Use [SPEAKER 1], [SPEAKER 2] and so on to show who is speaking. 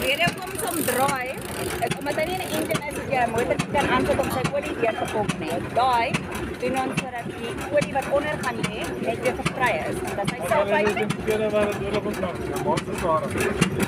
[SPEAKER 1] Weer kom som draai. Omdat hy nie 'n engine is wat jy 'n motor kan aansit om sy olie deur te pomp nie. Daai doen ons sodat die olie wat onder gaan lê net weer vry is. Want as hy self uit
[SPEAKER 2] Dit is 'n keer waar dit oorloop ons maak. Ja, maar dit is waar.